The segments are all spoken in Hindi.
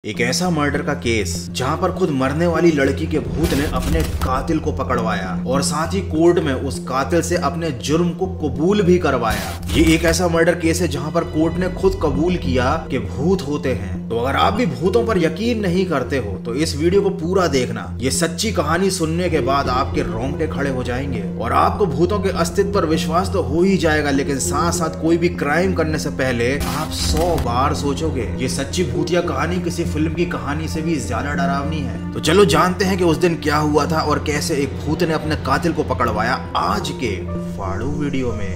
एक ऐसा मर्डर का केस जहां पर खुद मरने वाली लड़की के भूत ने अपने कातिल को पकड़वाया और साथ ही कोर्ट में उस कातिल से अपने जुर्म को कबूल भी करवाया। ये एक ऐसा मर्डर केस है जहां पर कोर्ट ने खुद कबूल किया कि भूत होते हैं। तो अगर आप भी भूतों पर यकीन नहीं करते हो तो इस वीडियो को पूरा देखना। ये सच्ची कहानी सुनने के बाद आपके रोंगटे खड़े हो जाएंगे और आपको भूतों के अस्तित्व पर विश्वास तो हो ही जाएगा, लेकिन साथ साथ कोई भी क्राइम करने से पहले आप 100 बार सोचोगे। ये सच्ची भूतिया कहानी किसी फिल्म की कहानी से भी ज्यादा डरावनी है। तो चलो जानते हैं कि उस दिन क्या हुआ था और कैसे एक भूत ने अपने कातिल को पकड़वाया आज के फाड़ू वीडियो में।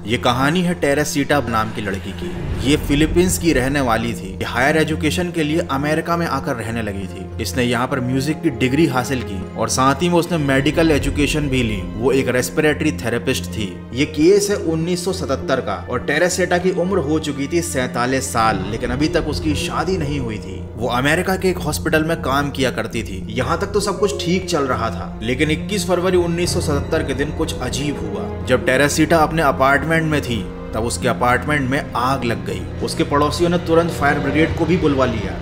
ये कहानी है टेरेसीटा नाम की लड़की की। ये फिलीपींस की रहने वाली थी। ये हायर एजुकेशन के लिए अमेरिका में आकर रहने लगी थी। इसने यहाँ पर म्यूजिक की डिग्री हासिल की और साथ ही में उसने मेडिकल एजुकेशन भी ली। वो एक रेस्पिरेटरी थेरेपिस्ट थी। ये केस है 1977 का और टेरेसीटा की उम्र हो चुकी थी 47 साल, लेकिन अभी तक उसकी शादी नहीं हुई थी। वो अमेरिका के एक हॉस्पिटल में काम किया करती थी। यहाँ तक तो सब कुछ ठीक चल रहा था, लेकिन 21 फरवरी 1977 के दिन कुछ अजीब हुआ। जब टेरेसीटा अपने अपार्टमेंट में थी तब उसके अपार्टमेंट में आग लग गई। उसके पड़ोसियों ने तुरंत फायर ब्रिगेड को भी बुलवा लिया,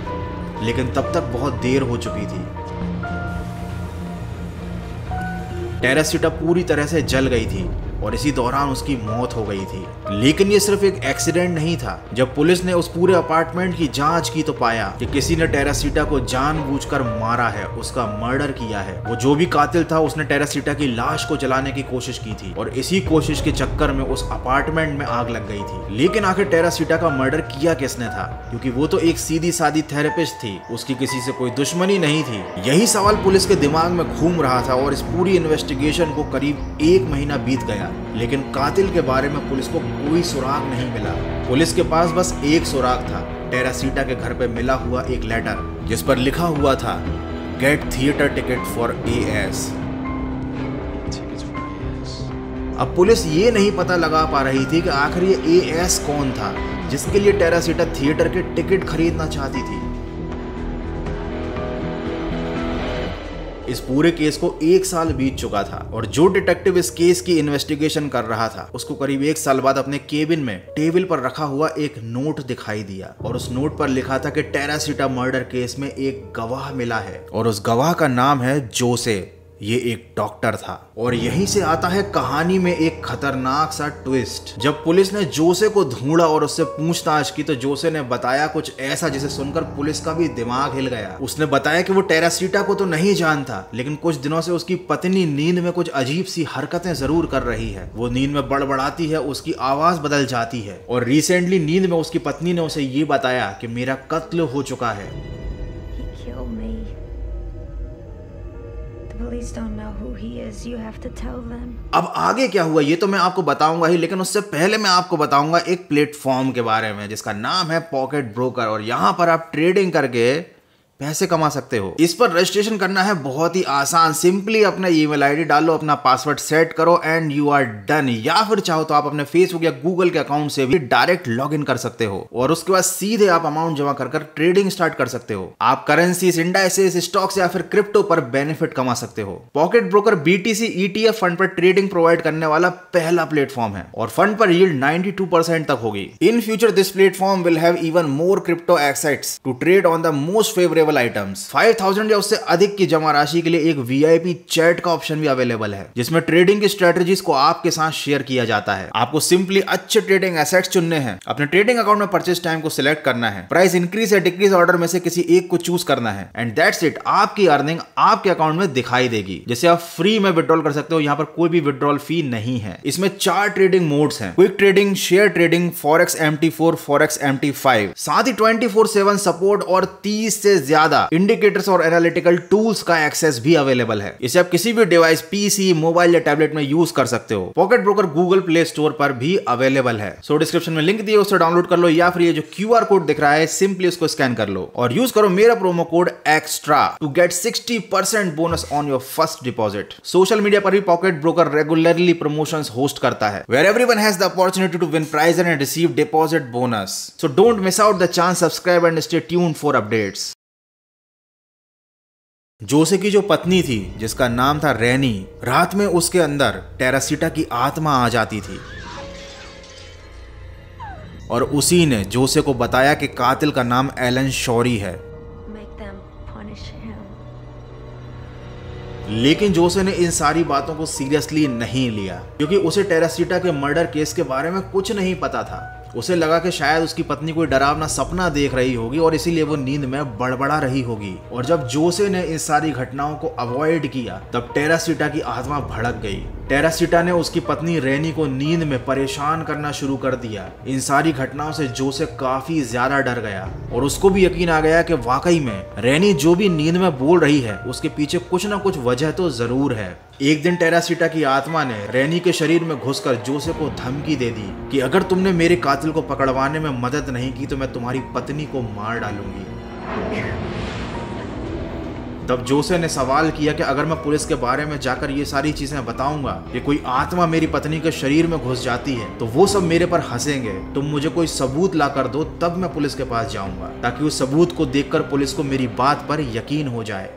लेकिन तब तक बहुत देर हो चुकी थी। टेरेसीटा पूरी तरह से जल गई थी और इसी दौरान उसकी मौत हो गई थी। लेकिन ये सिर्फ एक एक्सीडेंट नहीं था। जब पुलिस ने उस पूरे अपार्टमेंट की जांच की तो पाया कि किसी ने टेरेसीटा को जानबूझकर मारा है, उसका मर्डर किया है। वो जो भी कातिल था उसने टेरेसीटा की लाश को जलाने की कोशिश की थी और इसी कोशिश के चक्कर में उस अपार्टमेंट में आग लग गई थी। लेकिन आखिर टेरेसीटा का मर्डर किया किसने था? क्योंकि वो तो एक सीधी सादी थेरेपिस्ट थी, उसकी किसी से कोई दुश्मनी नहीं थी। यही सवाल पुलिस के दिमाग में घूम रहा था और इस पूरी इन्वेस्टिगेशन को करीब 1 महीना बीत गया, लेकिन कातिल के बारे में पुलिस को कोई सुराग नहीं मिला। पुलिस के पास बस एक सुराग था, टेरेसीटा के घर पे मिला हुआ एक लेटर जिस पर लिखा हुआ था, get theatre ticket for AS। अब पुलिस ये नहीं पता लगा पा रही थी कि आखिर ये AS कौन था जिसके लिए टेरेसीटा थिएटर के टिकट खरीदना चाहती थी। इस पूरे केस को 1 साल बीत चुका था और जो डिटेक्टिव इस केस की इन्वेस्टिगेशन कर रहा था उसको करीब 1 साल बाद अपने केबिन में टेबल पर रखा हुआ एक नोट दिखाई दिया और उस नोट पर लिखा था कि टेरेसीटा मर्डर केस में एक गवाह मिला है और उस गवाह का नाम है जोसे। ये एक डॉक्टर था और यहीं से आता है कहानी में एक खतरनाक सा ट्विस्ट। जब पुलिस ने जोसे को ढूंढा और उससे पूछताछ की तो जोसे ने बताया कुछ ऐसा जिसे सुनकर पुलिस का भी दिमाग हिल गया। उसने बताया कि वो टेरेसीटा को तो नहीं जानता, लेकिन कुछ दिनों से उसकी पत्नी नींद में कुछ अजीब सी हरकतें जरूर कर रही है। वो नींद में बड़बड़ाती है, उसकी आवाज बदल जाती है और रिसेंटली नींद में उसकी पत्नी ने उसे ये बताया कि मेरा कत्ल हो चुका है। अब आगे क्या हुआ ये तो मैं आपको बताऊंगा ही, लेकिन उससे पहले मैं आपको बताऊंगा एक प्लेटफॉर्म के बारे में जिसका नाम है पॉकेट ब्रोकर और यहां पर आप ट्रेडिंग करके पैसे कमा सकते हो। इस पर रजिस्ट्रेशन करना है बहुत ही आसान। सिंपली अपना ईमेल आईडी डालो, अपना पासवर्ड सेट करो एंड यू आर डन। या फिर चाहो तो आप अपने फेसबुक या गूगल के अकाउंट से भी डायरेक्ट लॉगिन कर सकते हो और उसके बाद सीधे आप अमाउंट जमा कर ट्रेडिंग स्टार्ट कर सकते हो। आप करेंसीज, इंडाइसेस, स्टॉक्स या फिर क्रिप्टो पर बेनिफिट कमा सकते हो। Pocket broker BTC ETF fund पर ट्रेडिंग प्रोवाइड करने वाला पहला प्लेटफॉर्म है और फंड पर यील्ड 92% तक होगी। In future this platform will have even more crypto assets to trade on the most favourable items. 5000 या उससे अधिक की जमा राशि के लिए एक VIP चैट का ऑप्शन भी अवेलेबल है जिसमें ट्रेडिंग की स्ट्रेटजीज को आपके साथ शेयर किया जाता है। आपको सिंपली अच्छे ट्रेडिंग एसेट्स चुनने हैं, अपने ट्रेडिंग अकाउंट में परचेस टाइम को सिलेक्ट करना है, प्राइस इंक्रीज या डिक्रीज ऑर्डर में से किसी एक को चूज करना है एंड दैट्स इट। आपकी अर्निंग आपके अकाउंट में दिखाई देगी जिसे आप फ्री में विड्रॉल कर सकते हो। यहाँ पर कोई भी विड्रॉल फी नहीं है। इसमें 4 ट्रेडिंग मोड्स हैं, quick trading, share trading, forex MT4, forex MT5, साथ ही 24/7 सपोर्ट और 30 से ज्यादा इंडिकेटर्स और एनालिटिकल टूल्स का एक्सेस भी अवेलेबल है। इसे आप किसी भी डिवाइस, PC, मोबाइल या टैबलेट में यूज कर सकते हो। Pocket broker Google play store पर भी अवेलेबल है। सो डिस्क्रिप्शन में लिंक दिए, उससे डाउनलोड कर लो या फिर ये जो QR कोड दिख रहा है सिंपली उसको स्कैन कर लो और यूज करो मेरा promo code extra to get 60% bonus on your first deposit. Social media पर भी Pocket Broker regularly promotions host करता है where everyone has the opportunity to win prize and receive deposit bonus. So don't miss out the chance. Subscribe and stay tuned for updates. Jose की जो पत्नी थी जिसका नाम था रैनी, रात में उसके अंदर टेरासीटा की आत्मा आ जाती थी और उसी ने जोसे को बताया कि कातिल का नाम एलन शौरी है। लेकिन जोसे ने इन सारी बातों को सीरियसली नहीं लिया क्योंकि उसे टेरासीटा के मर्डर केस के बारे में कुछ नहीं पता था। उसे लगा कि शायद उसकी पत्नी कोई डरावना सपना देख रही होगी और इसीलिए वो नींद में बड़बड़ा रही होगी। और जब जोसे ने इन सारी घटनाओं को अवॉइड किया तब टेरासीटा की आत्मा भड़क गई। टेरासीटा ने उसकी पत्नी रैनी को नींद में परेशान करना शुरू कर दिया। इन सारी घटनाओं से जोसे काफी ज्यादा डर गया और उसको भी यकीन आ गया कि वाकई में रैनी जो भी नींद में बोल रही है उसके पीछे कुछ ना कुछ वजह तो जरूर है। एक दिन टेरासीटा की आत्मा ने रैनी के शरीर में घुसकर जोसे को धमकी दे दी कि अगर तुमने मेरे कातिल को पकड़वाने में मदद नहीं की तो मैं तुम्हारी पत्नी को मार डालूंगी। तब जोसे ने सवाल किया कि अगर मैं पुलिस के बारे में जाकर ये सारी चीजें बताऊंगा कि कोई आत्मा मेरी पत्नी के शरीर में घुस जाती है तो वो सब मेरे पर हंसेंगे, तुम मुझे कोई सबूत ला कर दो तब मैं पुलिस के पास जाऊंगा ताकि उस सबूत को देखकर पुलिस को मेरी बात पर यकीन हो जाए।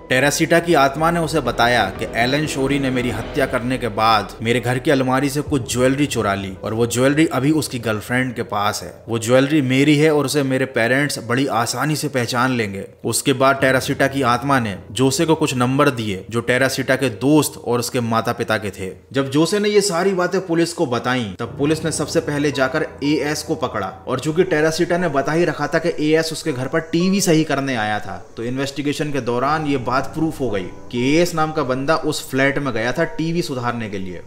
टेरासीटा की आत्मा ने उसे बताया कि एलन शौरी ने मेरी हत्या करने के बाद मेरे घर की अलमारी से कुछ ज्वेलरी चुरा ली और वो ज्वेलरी अभी उसकी गर्लफ्रेंड के पास है। वो ज्वेलरी मेरी है और उसे मेरे पेरेंट्स बड़ी आसानी से पहचान लेंगे। उसके बाद टेरासीटा की आत्मा ने जोसे को कुछ नंबर दिए जो टेरासीटा के दोस्त और उसके माता पिता के थे। जब जोसे ने ये सारी बातें पुलिस को बताई तब पुलिस ने सबसे पहले जाकर एएस को पकड़ा और चूंकि टेरासीटा ने बता ही रखा था कि एएस उसके घर पर टीवी सही करने आया था तो इन्वेस्टिगेशन के दौरान ये बात प्रूफ हो गई कि एएस नाम का बंदा उस फ्लैट में गया था टीवी सुधारने के लिए।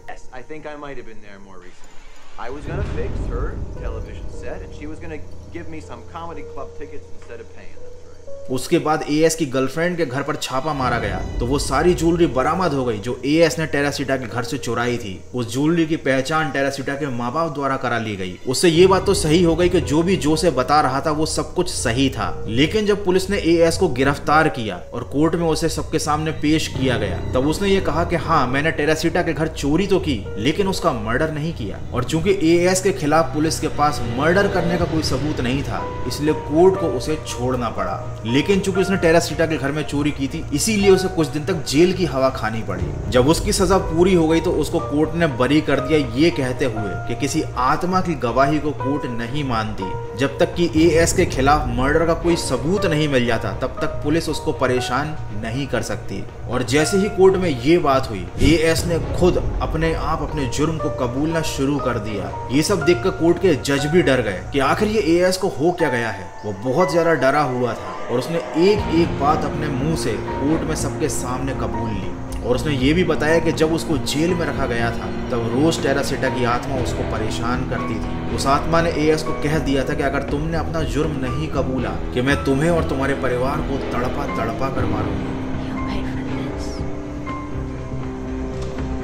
उसके बाद एएस की गर्लफ्रेंड के घर पर छापा मारा गया तो वो सारी ज्वेलरी बरामद हो गई जो एएस ने टेरासीटा के घर से चुराई थी। उस ज्वेलरी की पहचान टेरासीटा के माँ बाप द्वारा करा ली गई। उससे ये बात तो सही हो गई कि जो भी जोसे बता रहा था वो सब कुछ सही था। लेकिन जब पुलिस ने एएस को गिरफ्तार किया और कोर्ट में उसे सबके सामने पेश किया गया तब उसने ये कहा कि हाँ मैंने टेरासीटा के घर चोरी तो की लेकिन उसका मर्डर नहीं किया। और चूंकि एएस के खिलाफ पुलिस के पास मर्डर करने का कोई सबूत नहीं था इसलिए कोर्ट को उसे छोड़ना पड़ा। लेकिन चूंकि उसने टेरासीटा के घर में चोरी की थी इसीलिए उसे कुछ दिन तक जेल की हवा खानी पड़ी। जब उसकी सजा पूरी हो गई तो उसको कोर्ट ने बरी कर दिया ये कहते हुए कि किसी आत्मा की गवाही को कोर्ट नहीं मानती। जब तक कि एएस के खिलाफ मर्डर का कोई सबूत नहीं मिल जाता तब तक पुलिस उसको परेशान नहीं कर सकती। और जैसे ही कोर्ट में ये बात हुई एएस ने खुद अपने आप अपने जुर्म को कबूलना शुरू कर दिया। ये सब देखकर कोर्ट के जज भी डर गए कि आखिर ये एएस को हो क्या गया है। वो बहुत ज्यादा डरा हुआ था और उसने एक एक बात अपने मुंह से कोर्ट में सबके सामने कबूल ली। और उसने ये भी बताया कि जब उसको जेल में रखा गया था तब रोज टेरासीटा की आत्मा उसको परेशान करती थी। उस आत्मा ने एएस को कह दिया था कि अगर तुमने अपना जुर्म नहीं कबूला कि मैं तुम्हें और तुम्हारे परिवार को तड़पा तड़पा कर मारूंगी।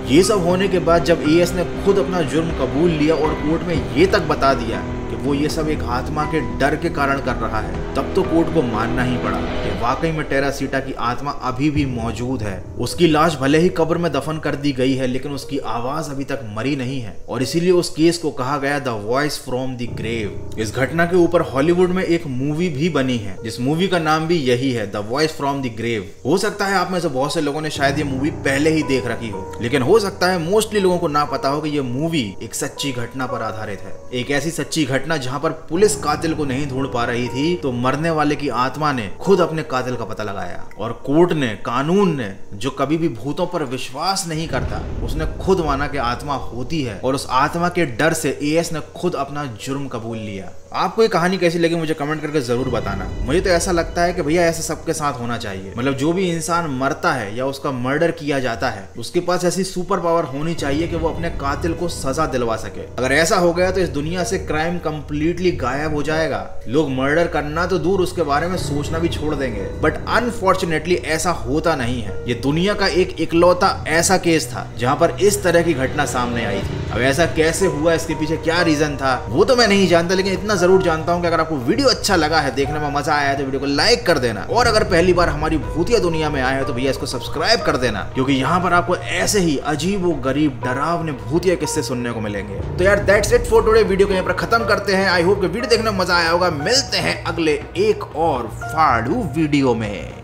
ये सब होने के बाद जब एएस ने खुद अपना जुर्म कबूल लिया और कोर्ट में ये तक बता दिया कि वो ये सब एक आत्मा के डर के कारण कर रहा है तब तो कोर्ट को मानना ही पड़ा कि वाकई में टेरासीटा की आत्मा अभी भी मौजूद है। उसकी लाश भले ही कब्र में दफन कर दी गई है लेकिन उसकी आवाज अभी तक मरी नहीं है और इसीलिए उस केस को कहा गया the voice from the grave. इस घटना के ऊपर हॉलीवुड में एक मूवी भी बनी है जिस मूवी का नाम भी यही है the voice from the grave. हो सकता है आप में से बहुत से लोगों ने शायद ये मूवी पहले ही देख रखी हो लेकिन हो सकता है मोस्टली लोगों को ना पता हो कि ये मूवी एक सच्ची घटना पर आधारित है। एक ऐसी सच्ची घटना जहां पर पुलिस कातिल को नहीं ढूंढ पा रही थी तो मरने वाले की आत्मा ने खुद अपने कातिल का पता लगाया और कोर्ट ने, कानून ने, जो कभी भी भूतों पर विश्वास नहीं करता, उसने खुद माना कि आत्मा होती है और उस आत्मा के डर से एएस ने खुद अपना जुर्म कबूल लिया। आपको ये कहानी कैसी लगी मुझे कमेंट करके जरूर बताना। मुझे तो ऐसा लगता है कि भैया ऐसा सबके साथ होना चाहिए। मतलब जो भी इंसान मरता है या उसका मर्डर किया जाता है उसके पास ऐसी सुपर पावर होनी चाहिए कि वो अपने कातिल को सजा दिलवा सके। अगर ऐसा हो गया तो इस दुनिया से क्राइम कंप्लीटली गायब हो जाएगा। लोग मर्डर करना तो दूर उसके बारे में सोचना भी छोड़ देंगे। बट अनफॉर्चुनेटली ऐसा होता नहीं है। ये दुनिया का एक इकलौता ऐसा केस था जहाँ पर इस तरह की घटना सामने आई थी। अब ऐसा कैसे हुआ, इसके पीछे क्या रीजन था वो तो मैं नहीं जानता, लेकिन इतना जरूर जानता हूँ कि अगर आपको वीडियो अच्छा लगा है, देखने में मजा आया है, तो वीडियो को लाइक कर देना, और अगर पहली बार हमारी भूतिया दुनिया में आए हो तो भैया इसको सब्सक्राइब कर देना, क्योंकि यहाँ पर आपको ऐसे ही अजीब व गरीब डरावने भूतिया किस्से सुनने को मिलेंगे। तो यार that's it for today, video को यहाँ पर खत्म करते हैं। आई होप कि वीडियो देखने में मजा आया होगा। मिलते हैं अगले एक और फाड़ू वीडियो में।